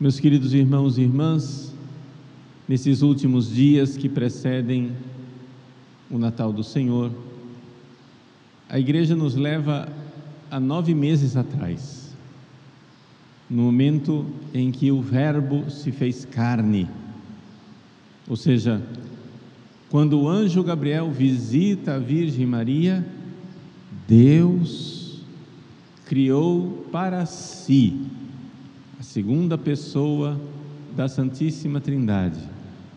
Meus queridos irmãos e irmãs, nesses últimos dias que precedem o Natal do Senhor, a Igreja nos leva a 9 meses atrás, no momento em que o Verbo se fez carne, ou seja, quando o anjo Gabriel visita a Virgem Maria, Deus criou para si a segunda pessoa da Santíssima Trindade,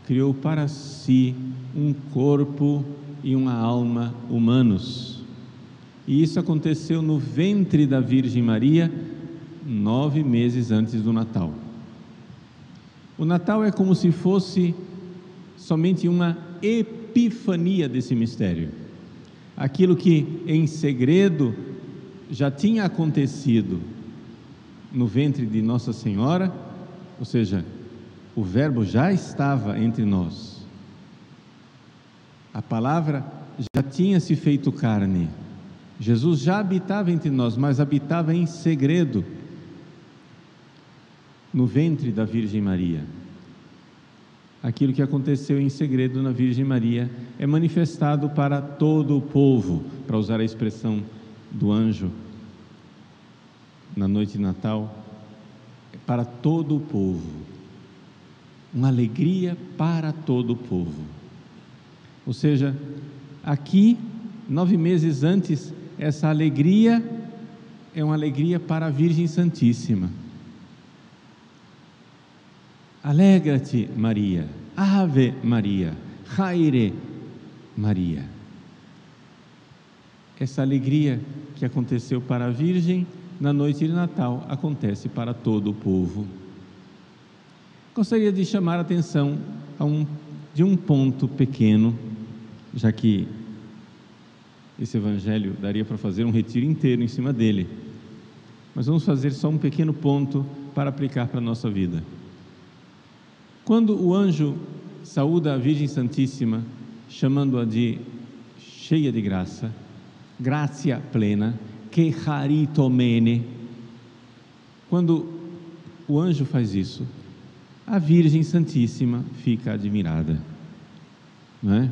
criou para si um corpo e uma alma humanos, e isso aconteceu no ventre da Virgem Maria 9 meses antes do Natal. O Natal é como se fosse somente uma epifania desse mistério, aquilo que em segredo já tinha acontecido no ventre de Nossa Senhora, ou seja, o Verbo já estava entre nós, a palavra já tinha se feito carne, Jesus já habitava entre nós, mas habitava em segredo no ventre da Virgem Maria. Aquilo que aconteceu em segredo na Virgem Maria é manifestado para todo o povo, para usar a expressão do anjo na noite de Natal, para todo o povo, uma alegria para todo o povo. Ou seja, aqui, 9 meses antes, essa alegria é uma alegria para a Virgem Santíssima. Alegra-te, Maria, Ave Maria, Haire Maria. Essa alegria que aconteceu para a Virgem na noite de Natal acontece para todo o povo. Gostaria de chamar a atenção de um ponto pequeno, já que esse evangelho daria para fazer um retiro inteiro em cima dele, mas vamos fazer só um pequeno ponto para aplicar para a nossa vida. Quando o anjo saúda a Virgem Santíssima, chamando-a de cheia de graça, gratia plena, que charitomene, quando o anjo faz isso, a Virgem Santíssima fica admirada, não é?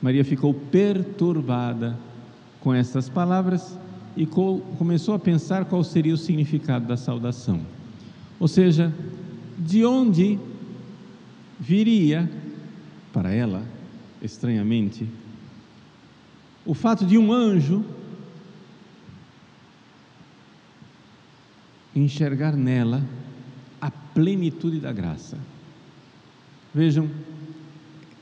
Maria ficou perturbada com essas palavras e começou a pensar qual seria o significado da saudação, ou seja, de onde viria para ela, estranhamente, o fato de um anjo enxergar nela a plenitude da graça. Vejam,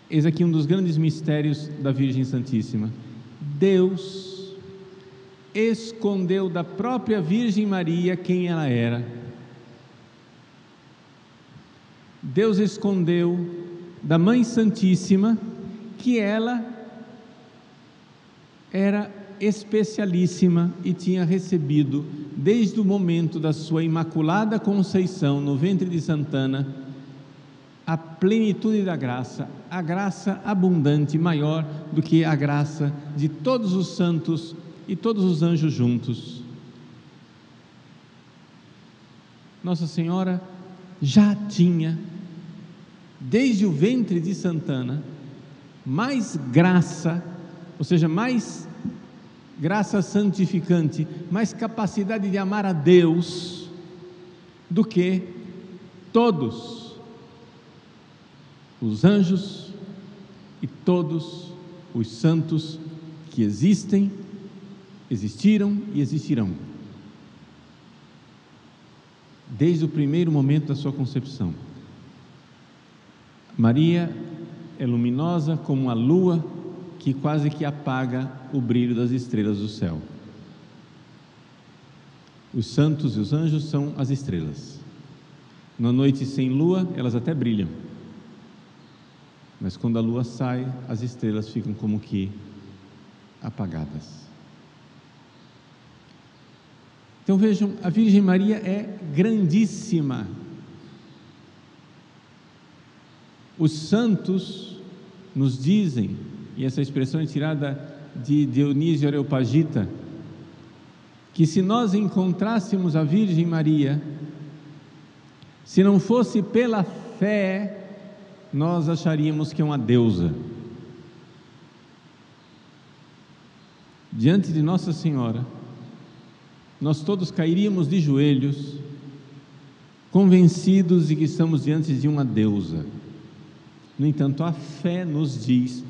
eis aqui um dos grandes mistérios da Virgem Santíssima. Deus escondeu da própria Virgem Maria quem ela era. Deus escondeu da Mãe Santíssima que ela era especialíssima e tinha recebido, desde o momento da sua Imaculada Conceição no ventre de Santana, a plenitude da graça, a graça abundante, maior do que a graça de todos os santos e todos os anjos juntos. Nossa Senhora já tinha, desde o ventre de Santana, mais graça, ou seja, mais graça santificante, mais capacidade de amar a Deus do que todos os anjos e todos os santos que existem, existiram e existirão, desde o primeiro momento da sua concepção. Maria é luminosa como a lua que quase que apaga o brilho das estrelas do céu. Os santos e os anjos são as estrelas. Na noite sem lua, elas até brilham, mas quando a lua sai, as estrelas ficam como que apagadas. Então vejam, a Virgem Maria é grandíssima. Os santos nos dizem, e essa expressão é tirada de Dionísio Areopagita, que se nós encontrássemos a Virgem Maria, Se não fosse pela fé, nós acharíamos que é uma deusa. Diante de Nossa Senhora, nós todos cairíamos de joelhos, convencidos de que estamos diante de uma deusa. No entanto, a fé nos diz: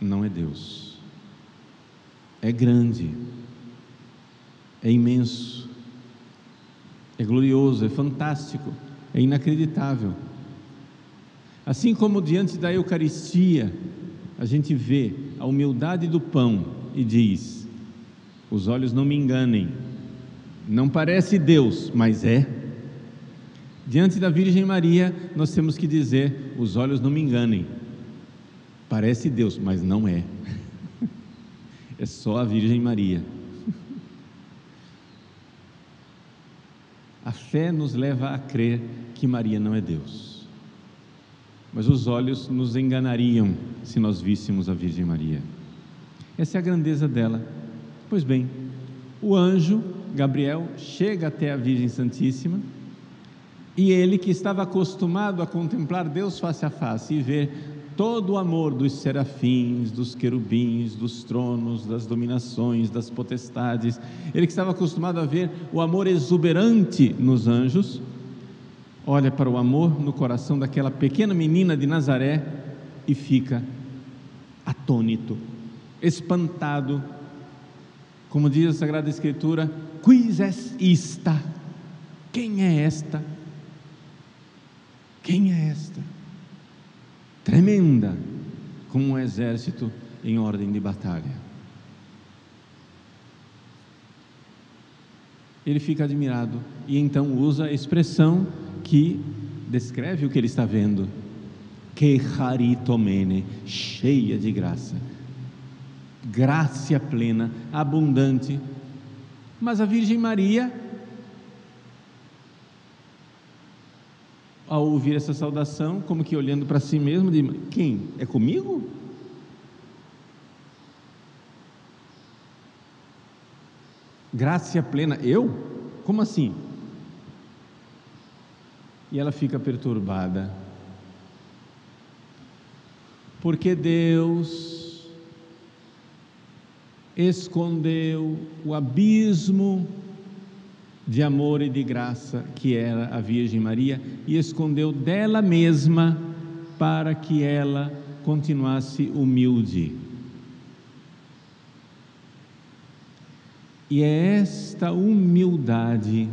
não é Deus. É grande, é imenso, é glorioso, é fantástico, é inacreditável. Assim como diante da Eucaristia a gente vê a humildade do pão e diz: os olhos não me enganem, não parece Deus, mas é. Diante da Virgem Maria nós temos que dizer: os olhos não me enganem, parece Deus, mas não é. É só a Virgem Maria. A fé nos leva a crer que Maria não é Deus, mas os olhos nos enganariam se nós víssemos a Virgem Maria. Essa é a grandeza dela. Pois bem, o anjo Gabriel chega até a Virgem Santíssima, e ele, que estava acostumado a contemplar Deus face a face e ver todo o amor dos serafins, dos querubins, dos tronos, das dominações, das potestades, ele que estava acostumado a ver o amor exuberante nos anjos, olha para o amor no coração daquela pequena menina de Nazaré e fica atônito, espantado, como diz a Sagrada Escritura: quis est ista? Quem é esta? Quem é esta? Tremenda, como um exército em ordem de batalha. Ele fica admirado e então usa a expressão que descreve o que ele está vendo: que charitomene, cheia de graça, graça plena, abundante. Mas a Virgem Maria, ao ouvir essa saudação, como que olhando para si mesma, diz: quem? É comigo? Graça plena, eu? Como assim? E ela fica perturbada, porque Deus escondeu o abismo de amor e de graça que era a Virgem Maria, e escondeu dela mesma para que ela continuasse humilde. E é esta humildade,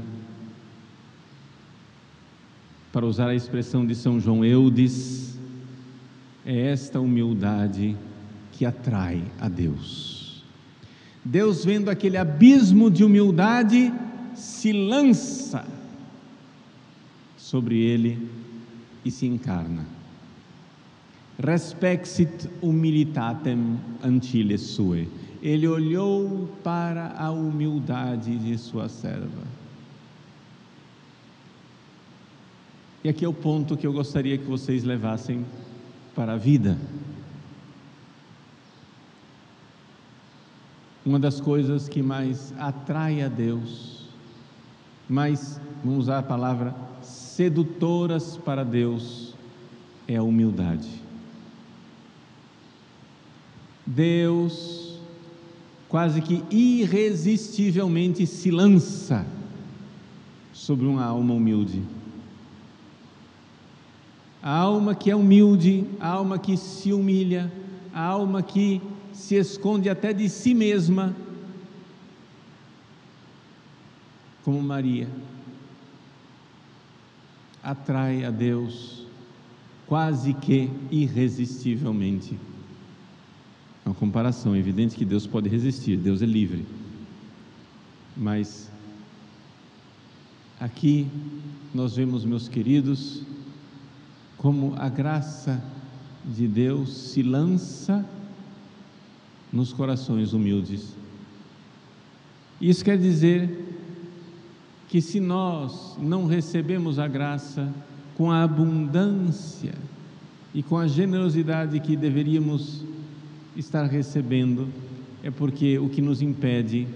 para usar a expressão de São João Eudes, é esta humildade que atrai a Deus. Deus, vendo aquele abismo de humildade, se lança sobre ele e se encarna. Respexit humilitatem ancillae suae. Ele olhou para a humildade de sua serva. E aqui é o ponto que eu gostaria que vocês levassem para a vida. Uma das coisas que mais atrai a Deus, mas vamos usar a palavra sedutoras para Deus, é a humildade. Deus quase que irresistivelmente se lança sobre uma alma humilde. A alma que é humilde, a alma que se humilha, a alma que se esconde até de si mesma, como Maria, atrai a Deus quase que irresistivelmente. É uma comparação, é evidente que Deus pode resistir, Deus é livre, mas aqui nós vemos, meus queridos, como a graça de Deus se lança nos corações humildes. Isso quer dizer que se nós não recebemos a graça com a abundância e com a generosidade que deveríamos estar recebendo, é porque o que nos impede,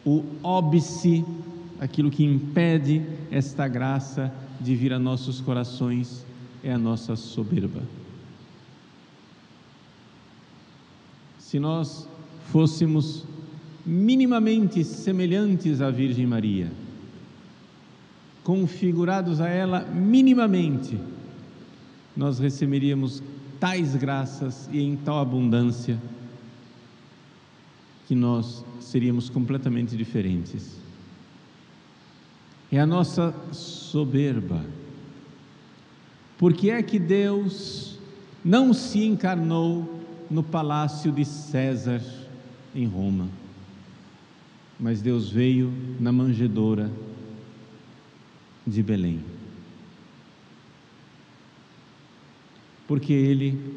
o óbice, aquilo que impede esta graça, de vir a nossos corações é a nossa soberba. Se nós fôssemos minimamente semelhantes à Virgem Maria, configurados a ela minimamente, nós receberíamos tais graças e em tal abundância que nós seríamos completamente diferentes. É a nossa soberba. Por que é que Deus não se encarnou no palácio de César em Roma, mas Deus veio na manjedoura de Belém? Porque Ele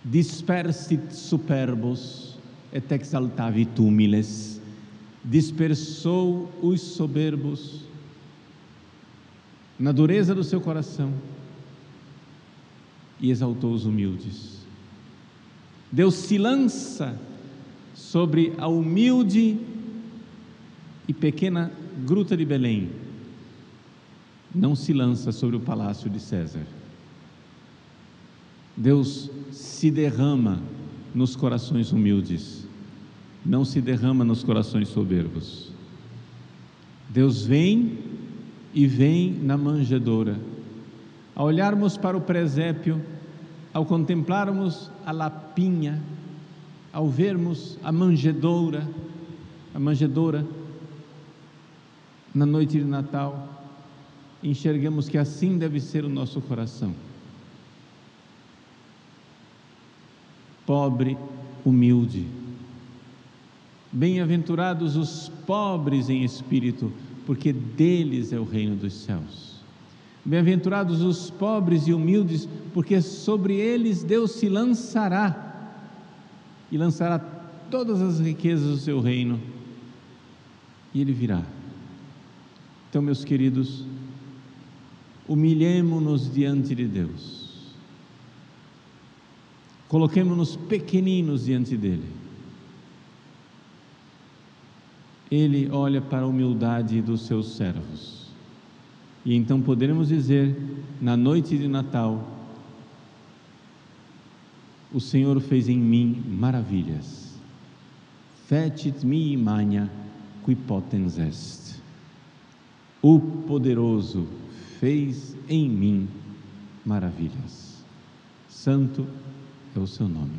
dispersit superbos et exaltavit humiles, dispersou os soberbos na dureza do seu coração e exaltou os humildes. Deus se lança sobre a humilde e pequena gruta de Belém, não se lança sobre o palácio de César. Deus se derrama nos corações humildes, não se derrama nos corações soberbos. Deus vem e vem na manjedoura. Ao olharmos para o presépio, ao contemplarmos a lapinha, ao vermos a manjedoura na noite de Natal, enxergamos que assim deve ser o nosso coração. Pobre, humilde. Bem-aventurados os pobres em espírito, porque deles é o reino dos céus. Bem-aventurados os pobres e humildes, porque sobre eles Deus se lançará, e lançará todas as riquezas do seu reino, e Ele virá. Então, meus queridos, humilhemo-nos diante de Deus, coloquemo-nos pequeninos diante dEle. Ele olha para a humildade dos seus servos, e então poderemos dizer, na noite de Natal: o Senhor fez em mim maravilhas. Fecit mihi magna qui potens est. O poderoso fez em mim maravilhas. Santo é o seu nome.